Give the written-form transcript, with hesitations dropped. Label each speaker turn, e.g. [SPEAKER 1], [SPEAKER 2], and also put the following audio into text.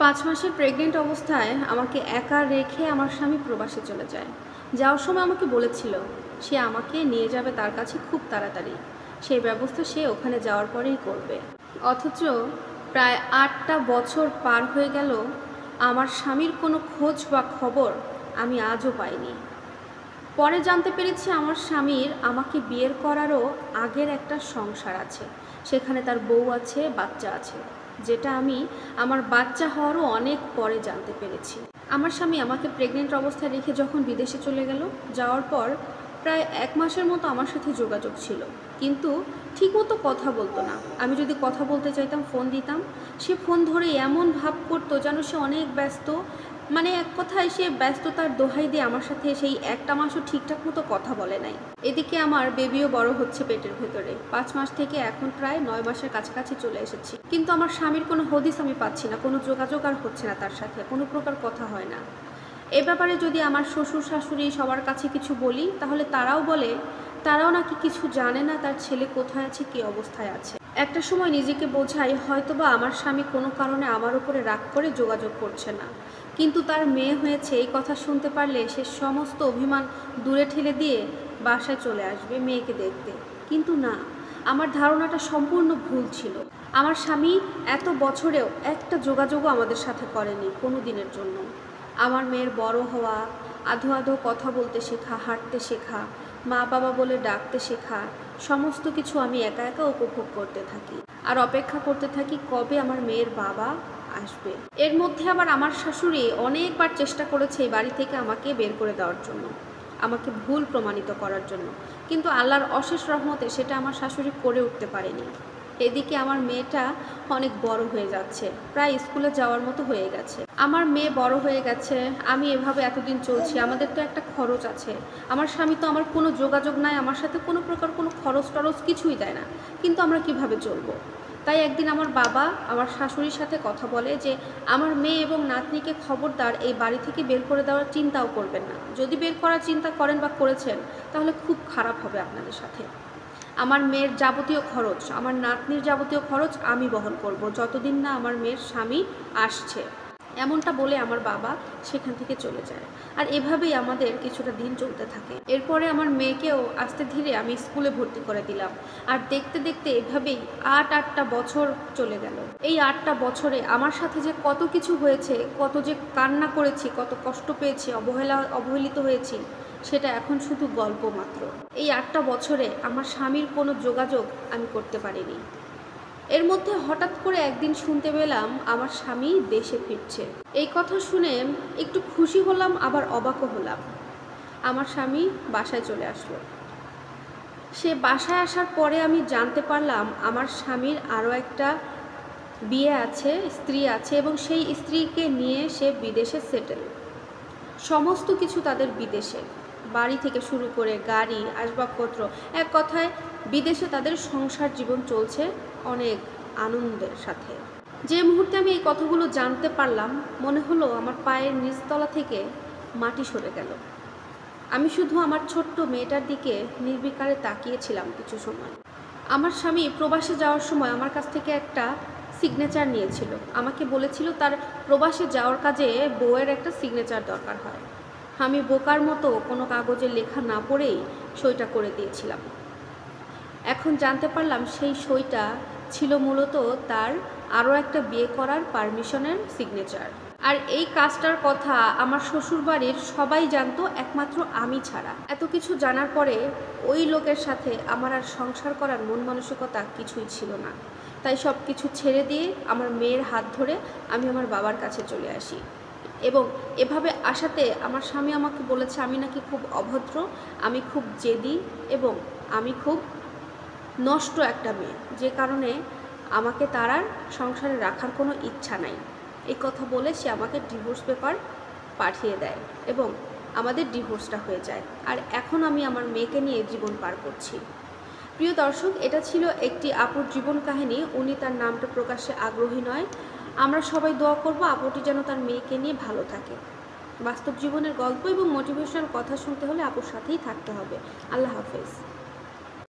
[SPEAKER 1] 5 মাসের প্রেগনেন্ট অবস্থায় আমাকে একা রেখে আমার স্বামী প্রবাসে চলে যায়। যাওয়ার সময় আমাকে বলেছিল সে আমাকে নিয়ে যাবে তার কাছে খুব তাড়াতাড়ি। সেই ব্যবস্থা সে ওখানে যাওয়ার পরেই করবে। অথচ প্রায় 8টা বছর পার হয়ে গেল, আমার স্বামীর কোনো খোঁজ বা খবর আমি আজও পাইনি। পরে জানতে পেরেছি আমার স্বামীর আমাকে বিয়ের করারও আগের একটা সংসার আছে, সেখানে তার বউ আছে, বাচ্চা আছে, যেটা আমি আমার বাচ্চা হওয়ারও অনেক পরে জানতে পেরেছি। আমার স্বামী আমাকে প্রেগনেন্ট অবস্থায় রেখে যখন বিদেশে চলে গেল, যাওয়ার পর প্রায় 1 মাসের মতো আমার সাথে যোগাযোগ ছিল, কিন্তু ঠিকমতো কথা বলতো না। আমি যদি কথা বলতে চাইতাম, ফোন দিতাম, সে ফোন ধরে এমন ভাব করতো যেন সে অনেক ব্যস্ত। মানে এক কথায় সে ব্যস্ততার দোহাই দিয়ে আমার সাথে সেই 1টা মাসও ঠিকঠাক মতো কথা বলে নাই। এদিকে আমার বেবিও বড় হচ্ছে পেটের ভেতরে। 5 মাস থেকে এখন প্রায় 9 মাসের কাছাকাছি চলে এসেছি, কিন্তু আমার স্বামীর কোনো হদিস আমি পাচ্ছি না, কোনো যোগাযোগ আর হচ্ছে না, তার সাথে কোনো প্রকার কথা হয় না। এ ব্যাপারে যদি আমার শ্বশুর শাশুড়ি সবার কাছে কিছু বলি, তাহলে তারাও বলে তারাও নাকি কিছু জানে না তার ছেলে কোথায় আছে, কী অবস্থায় আছে। একটা সময় নিজেকে বোঝাই হয়তোবা আমার স্বামী কোনো কারণে আমার উপরে রাগ করে যোগাযোগ করছে না, কিন্তু তার মেয়ে হয়েছে এই কথা শুনতে পারলে সে সমস্ত অভিমান দূরে ঠেলে দিয়ে বাসায় চলে আসবে মেয়েকে দেখতে। কিন্তু না, আমার ধারণাটা সম্পূর্ণ ভুল ছিল। আমার স্বামী এত বছরেও একটা যোগাযোগও আমাদের সাথে করেনি কোনো দিনের জন্য। আমার মেয়ের বড় হওয়া, আধো আধো কথা বলতে শেখা, হাঁটতে শেখা, মা বাবা বলে ডাকতে শেখা, সমস্ত কিছু আমি একা একা উপভোগ করতে থাকি আর অপেক্ষা করতে থাকি কবে আমার মেয়ের বাবা আসবে। এর মধ্যে আবার আমার শাশুড়ি অনেকবার চেষ্টা করেছে এই বাড়ি থেকে আমাকে বের করে দেওয়ার জন্য, আমাকে ভুল প্রমাণিত করার জন্য, কিন্তু আল্লাহর অশেষ রহমতে সেটা আমার শাশুড়ি করে উঠতে পারেনি। এদিকে আমার মেয়েটা অনেক বড় হয়ে যাচ্ছে, প্রায় স্কুলে যাওয়ার মতো হয়ে গেছে। আমার মেয়ে বড় হয়ে গেছে, আমি এভাবে এতদিন চলছি, আমাদের তো একটা খরচ আছে। আমার স্বামী তো আমার কোনো যোগাযোগ নাই, আমার সাথে কোনো প্রকার কোনো খরচ টরচ কিছুই দেয় না, কিন্তু আমরা কিভাবে চলবো? তাই একদিন আমার বাবা আমার শাশুড়ির সাথে কথা বলে যে আমার মেয়ে এবং নাতনিকে খবরদার এই বাড়ি থেকে বের করে দেওয়ার চিন্তাও করবেন না। যদি বের করার চিন্তা করেন বা করেছেন, তাহলে খুব খারাপ হবে আপনাদের সাথে। আমার মেয়ের যাবতীয় খরচ, আমার নাতনির যাবতীয় খরচ আমি বহন করব যতদিন না আমার মেয়ের স্বামী আসছে, এমনটা বলে আমার বাবা সেখান থেকে চলে যায়। আর এভাবেই আমাদের কিছুটা দিন চলতে থাকে। এরপরে আমার মেয়েকেও আস্তে ধীরে আমি স্কুলে ভর্তি করে দিলাম, আর দেখতে দেখতে এভাবেই 8টা বছর চলে গেল। এই 8টা বছরে আমার সাথে যে কত কিছু হয়েছে, কত যে কান্না করেছি, কত কষ্ট পেয়েছি, অবহেলিত হয়েছি, সেটা এখন শুধু গল্প মাত্র। এই 8টা বছরে আমার স্বামীর কোনো যোগাযোগ আমি করতে পারিনি। এর মধ্যে হঠাৎ করে একদিন শুনতে পেলাম আমার স্বামী দেশে ফিরছে। এই কথা শুনে একটু খুশি হলাম, আবার অবাকও হলাম। আমার স্বামী বাসায় চলে আসলো। সে বাসায় আসার পরে আমি জানতে পারলাম আমার স্বামীর আরও একটা বিয়ে আছে, স্ত্রী আছে, এবং সেই স্ত্রীকে নিয়ে সে বিদেশে সেটেল। সমস্ত কিছু তাদের বিদেশে, বাড়ি থেকে শুরু করে গাড়ি, আসবাবপত্র, এক কথায় বিদেশে তাদের সংসার জীবন চলছে অনেক আনন্দের সাথে। যে মুহূর্তে আমি এই কথাগুলো জানতে পারলাম, মনে হলো আমার পায়ের নিচতলা থেকে মাটি সরে গেল। আমি শুধু আমার ছোট্ট মেয়েটার দিকে নির্বিকারে তাকিয়েছিলাম কিছু সময়। আমার স্বামী প্রবাসে যাওয়ার সময় আমার কাছ থেকে একটা সিগনেচার নিয়েছিল। আমাকে বলেছিল তার প্রবাসে যাওয়ার কাজে বউয়ের একটা সিগনেচার দরকার হয়। আমি বোকার মতো কোনো কাগজে লেখা না পড়েই সইটা করে দিয়েছিলাম। এখন জানতে পারলাম সেই সইটা ছিল মূলত তার আরও একটা বিয়ে করার পারমিশনের সিগনেচার। আর এই কাজটার কথা আমার শ্বশুরবাড়ির সবাই জানতো, একমাত্র আমি ছাড়া। এত কিছু জানার পরে ওই লোকের সাথে আমার আর সংসার করার মন মানসিকতা কিছুই ছিল না। তাই সব কিছু ছেড়ে দিয়ে আমার মেয়ের হাত ধরে আমি আমার বাবার কাছে চলে আসি। এবং এভাবে আসাতে আমার স্বামী আমাকে বলেছে আমি নাকি খুব অভদ্র, আমি খুব জেদি, এবং আমি খুব নষ্ট একটা মেয়ে, যে কারণে আমাকে তার আর সংসারে রাখার কোনো ইচ্ছা নাই। এই কথা বলে সে আমাকে ডিভোর্স পেপার পাঠিয়ে দেয় এবং আমাদের ডিভোর্সটা হয়ে যায়। আর এখন আমি আমার মেয়েকে নিয়ে জীবন পার করছি। প্রিয় দর্শক, এটা ছিল একটি আপুর জীবন কাহিনী। উনি তার নামটা প্রকাশে আগ্রহী নয়। আমরা সবাই দোয়া করব আপুটি যেন তার মেয়েকে নিয়ে ভালো থাকে। বাস্তব জীবনের গল্প এবং মোটিভেশনাল কথা শুনতে হলে আপুর সাথেই থাকতে হবে। আল্লাহ হাফেজ।